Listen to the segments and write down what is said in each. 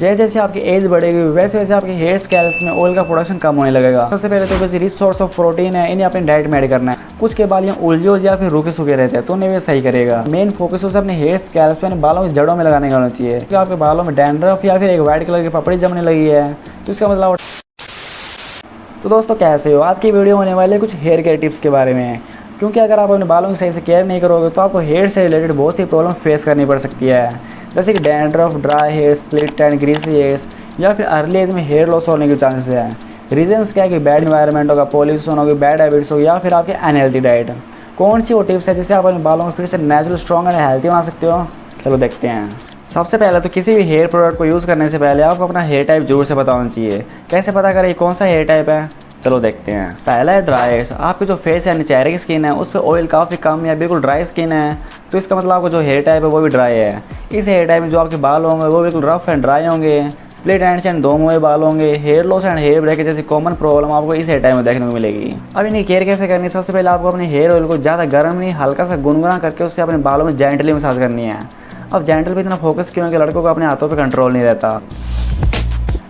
जैसे जैसे आपकी एज बढ़ेगी वैसे वैसे आपके हेयर स्कैल्स में ऑयल का प्रोडक्शन कम होने लगेगा। सबसे पहले तो किसी रिच सोर्स ऑफ प्रोटीन है, इन्हें अपनी डाइट में ऐड करना है। कुछ के बाल उलझे या फिर रूखे सूखे रहते हैं तो उन्हें वे सही करेगा। मेन फोकस उसे अपने हेयर स्कैल्स पे बालों की जड़ों में लगाने का होना चाहिए। क्योंकि आपके बालों में डैंड्रफ या फिर एक वाइट कलर की पपड़ी जमने लगी है तो इसका मतलब। तो दोस्तों कैसे हो, आज की वीडियो होने वाली है कुछ हेयर केयर टिप्स के बारे में। क्योंकि अगर आप अपने बालों की सही से केयर नहीं करोगे तो आपको हेयर से रिलेटेड बहुत सी प्रॉब्लम फेस करनी पड़ सकती है, जैसे कि dandruff, dry hair, split end greasy hairs या फिर अर्ली एज में हेयर लॉस होने के चांसेस हैं। रीजंस क्या है कि बैड एनवायरनमेंट होगा, पॉल्यूशन होगी, बैड हैबिट्स होगी या फिर आपकी अनहेल्थी डाइट। कौन सी वो टिप्स है जिससे आप अपने बालों को फिर से नेचुरल, स्ट्रॉन्ग एंड हेल्थी बना सकते हो, चलो देखते हैं। सबसे पहले तो किसी भी हेयर प्रोडक्ट को यूज़ करने से पहले आपको अपना हेयर टाइप जरूर से पता होना चाहिए। कैसे पता करें कौन सा हेयर टाइप है, चलो देखते हैं। पहला है ड्राई हेयर्स। आपकी जो फेस यानी चेहरे की स्किन है उस पर ऑयल काफ़ी कम या बिल्कुल ड्राई स्किन है तो इसका मतलब आपका जो हेयर टाइप है वो भी ड्राई है। इस हेयर टाइप में जो आपके बाल होंगे वो बिल्कुल रफ एंड ड्राई होंगे, स्प्लिट एंड्स एंड दो मुँहे बाल होंगे, hair loss and hair breakage जैसी कॉमन प्रॉब्लम आपको इस हेयर टाइप में देखने को मिलेगी। अब इनकी केयर कैसे करनी है, सबसे पहले आपको अपने हेयर ऑयल को ज़्यादा गर्म नहीं, हल्का सा गुनगुना करके उससे अपने बालों में जेंटली मसाज करनी है। अब जेंटल पे इतना फोकस क्यों है कि लड़कों को अपने हाथों पे कंट्रोल नहीं रहता।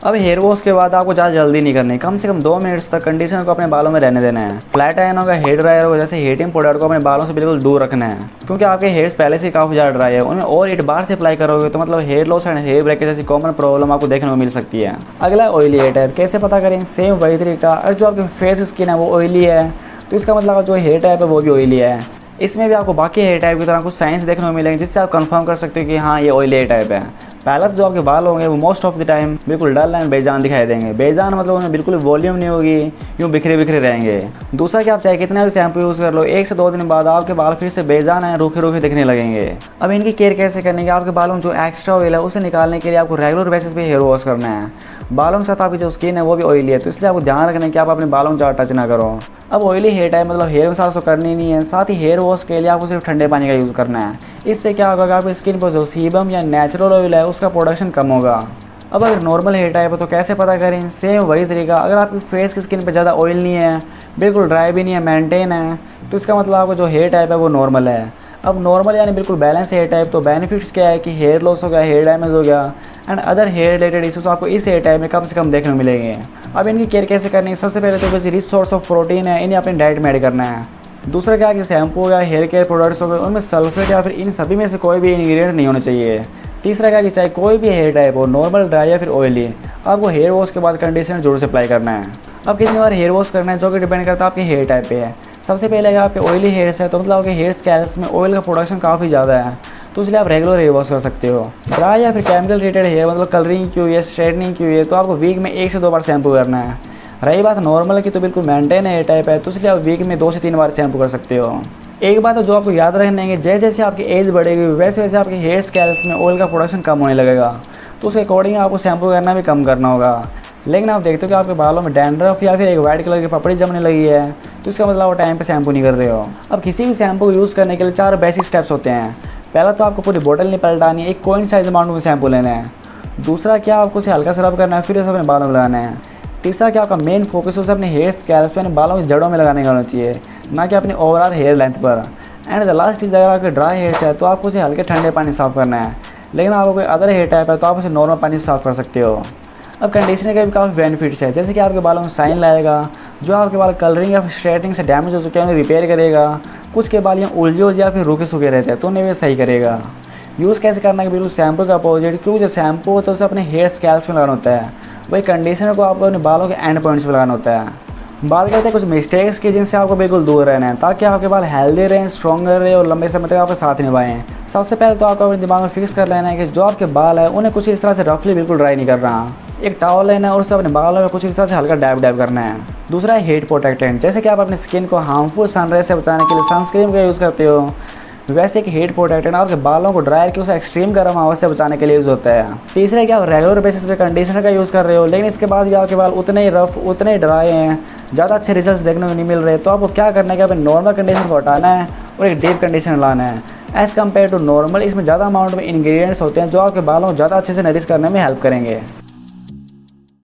अब हेयर वॉश के बाद आपको ज़्यादा जल्दी नहीं करनी, कम से कम 2 मिनट्स तक कंडीशनर को अपने बालों में रहने देना है। फ्लैट आयरन होगा, हेयर ड्रायर होगा, जैसे हीटिंग प्रोडक्ट को अपने बालों से बिल्कुल दूर रखना है क्योंकि आपके हेयर्स पहले से काफ़ी ज़्यादा ड्राई है। उनमें और 8 बार से अप्लाई करोगे तो मतलब hair loss and hair breakage जैसी कॉमन प्रॉब्लम आपको देखने को मिल सकती है। अगला ऑयली हेयर टाइप। कैसे पता करें, सेम वही तरीका। अगर जो आपकी फेस स्किन है वो ऑयली है तो इसका मतलब जो हेयर टाइप है वो भी ऑयली है। इसमें भी आपको बाकी हेयर टाइप की तरह कुछ साइंस देखने को मिलेंगे जिससे आप कंफर्म कर सकते हो कि हाँ ये ऑयली हेयर टाइप है। पहला तो जो आपके बाल होंगे वो मोस्ट ऑफ द टाइम बिल्कुल डल एंड बेजान दिखाई देंगे। बेजान मतलब उनमें बिल्कुल वॉल्यूम नहीं होगी, यूँ बिखरे बिखरे रहेंगे। दूसरा कि आप चाहे कितना भी शैम्पू यूज़ कर लो, 1 से 2 दिन बाद आपके बाल फिर से बेजान है, रूखे रूखे दिखने लगेंगे। अब इनकी केयर कैसे करनी है, आपके बालों में जो एक्स्ट्रा ऑयल है उसे निकालने के लिए आपको रेगुलर बेसिस पे हेयर वॉश करना है। बालों के साथ आपकी जो स्किन है वो भी ऑयली है तो इसलिए आपको ध्यान रखना है कि आप अपने बालों में ज़्यादा टच ना करो। अब ऑयली हेयर टाइप मतलब हेयर मसाज तो करनी नहीं है, साथ ही हेयर वॉश के लिए आपको सिर्फ ठंडे पानी का यूज़ करना है। इससे क्या होगा कि आपकी स्किन पर जो सीबम या नेचुरल ऑयल है उसका प्रोडक्शन कम होगा। अब अगर नॉर्मल हेयर टाइप है तो कैसे पता करें, सेम वही तरीका। अगर आपकी फेस की स्किन पे ज़्यादा ऑयल नहीं है, बिल्कुल ड्राई भी नहीं है, मेंटेन है तो इसका मतलब आपका जो हेयर टाइप है वो नॉर्मल है। अब नॉर्मल यानी बिल्कुल बैलेंस हेयर टाइप तो बेनिफिट्स क्या है कि हेयर लॉस हो गया, हेयर डैमेज हो गया and other hair related issues आपको इस हेयर टाइप में कम से कम देखने को मिलेंगे। अब इनकी केयर कैसे करनी है, सबसे पहले तो किसी रिच सोर्स ऑफ प्रोटीन है, इन्हें अपनी डाइट में ऐड करना है। दूसरा क्या है कि शैम्पू या हेयर केयर प्रोडक्ट्स हो गए उनमें सल्फेट या फिर इन सभी में से कोई भी इंग्रेडिएंट नहीं होना चाहिए। तीसरा क्या कि चाहे कोई भी हेयर टाइप हो, नॉर्मल, ड्राई या फिर ऑयली, आपको हेयर वॉश के बाद कंडीशनर जरूर से अप्लाई करना है। अब कितनी बार हेयर वॉश करना है जो कि डिपेंड करता है आपके हेयर टाइप पे है। सबसे पहले अगर आपके ऑयली हेयर्स है तो मतलब आपके हेयर स्कैल्स में ऑयल का प्रोडक्शन काफ़ी ज़्यादा है तो इसलिए आप रेगुलर हेयर वॉश कर सकते हो। ड्राई या फिर केमिकल रिलेटेड हेयर मतलब कलरिंग की हुई है, स्ट्रेटनिंग की हुई है तो आपको वीक में 1 से 2 बार शैम्पू करना है। रही बात नॉर्मल की तो बिल्कुल मेंटेन हेयर टाइप है तो इसलिए आप वीक में 2 से 3 बार शैम्पू कर सकते हो। एक बात तो जो आपको याद रखना है कि जैसे जैसे आपकी एज बढ़ेगी वैसे वैसे आपके हेयर स्कैल्स में ऑयल का प्रोडक्शन कम होने लगेगा तो उसके अकॉर्डिंग आपको शैम्पू करना भी कम करना होगा। लेकिन आप देखते हो कि आपके बालों में डैंड्रफ या फिर एक वाइट कलर की पपड़ी जमने लगी है तो इसका मतलब आप टाइम पे शैम्पू नहीं कर रहे हो। अब किसी भी शैम्पू को यूज़ करने के लिए 4 बेसिक स्टेप्स होते हैं। पहला तो आपको पूरी बोतल नहीं पलटानी है, एक कोइन साइज अमाउंट में शैम्पू लेना है। दूसरा क्या आपको उसे हल्का सा रब करना है, फिर उसे अपने बालों में लगाना है। तीसरा क्या आपका मेन फोकस उसे अपने हेयर स्कैल्स पे अपने बालों की जड़ों में लगाने का होना चाहिए, ना कि अपनी ओवरऑल हेयर लेंथ पर। एंड द लास्ट इज अगर आपके ड्राई हेयर्स है तो आपको उसे हल्के ठंडे पानी साफ़ करना है। लेकिन आपको कोई अदर हेयर टाइप है तो आप उसे नॉर्मल पानी से साफ़ कर सकते हो। अब कंडीशनर के भी काफ़ी बेनिफिट्स है, जैसे कि आपके बालों में शाइन लाएगा, जो आपके बाल कलरिंग या फिर स्ट्रेटनिंग से डैमेज हो चुके हैं उन्हें रिपेयर करेगा। कुछ के बाल यहाँ उलझे या फिर रूखे सूखे रहते हैं तो उन्हें भी सही करेगा। यूज़ कैसे करना है बिल्कुल शैम्पू का अपोजिट, क्योंकि जो शैम्पू होता है उसे अपने हेयर स्कैल्स में लगाना होता है, वही कंडीशनर को आपको अपने बालों के एंड पॉइंट्स में लगाना होता है। बात करते हैं कुछ मिस्टेक्स की जिनसे आपको बिल्कुल दूर रहना है ताकि आपके बाल हेल्दी रहें, स्ट्रॉन्गर रहे और लंबे समय तक आपके साथ निभाएं। सबसे पहले तो आपको अपने दिमाग में फिक्स कर लेना है कि जो आपके बाल है उन्हें कुछ इस तरह से रफली बिल्कुल ड्राई नहीं कर रहा। एक टॉवल लेना है और उससे अपने बालों में कुछ इस तरह से हल्का डैब डैब करना है। दूसरा है हीट प्रोटेक्टेंट, जैसे कि आप अपनी स्किन को हार्मफुल सनराइज से बचाने के लिए सनस्क्रीन का यूज़ करते हो, वैसे एक हीट प्रोटेक्टेंट आपके बालों को ड्रायर की उसे एक्सट्रीम गर्म हवा से बचाने के लिए यूज़ होता है। तीसरा कि आप रेगुलर बेसिस पे कंडीशनर का यूज़ कर रहे हो लेकिन इसके बाद भी आपके बाल उतने ही रफ, उतने ही ड्राई हैं, ज़्यादा अच्छे रिजल्ट्स देखने को नहीं मिल रहे तो आपको क्या करना है कि अपने नॉर्मल कंडीशनर को हटाना है और एक डीप कंडीशनर लाना है। एज़ कम्पेयर टू नॉर्मल इसमें ज़्यादा अमाउंट में इंग्रेडिएंट्स होते हैं जो आपके बालों को ज़्यादा अच्छे से नरिश करने में हेल्प करेंगे।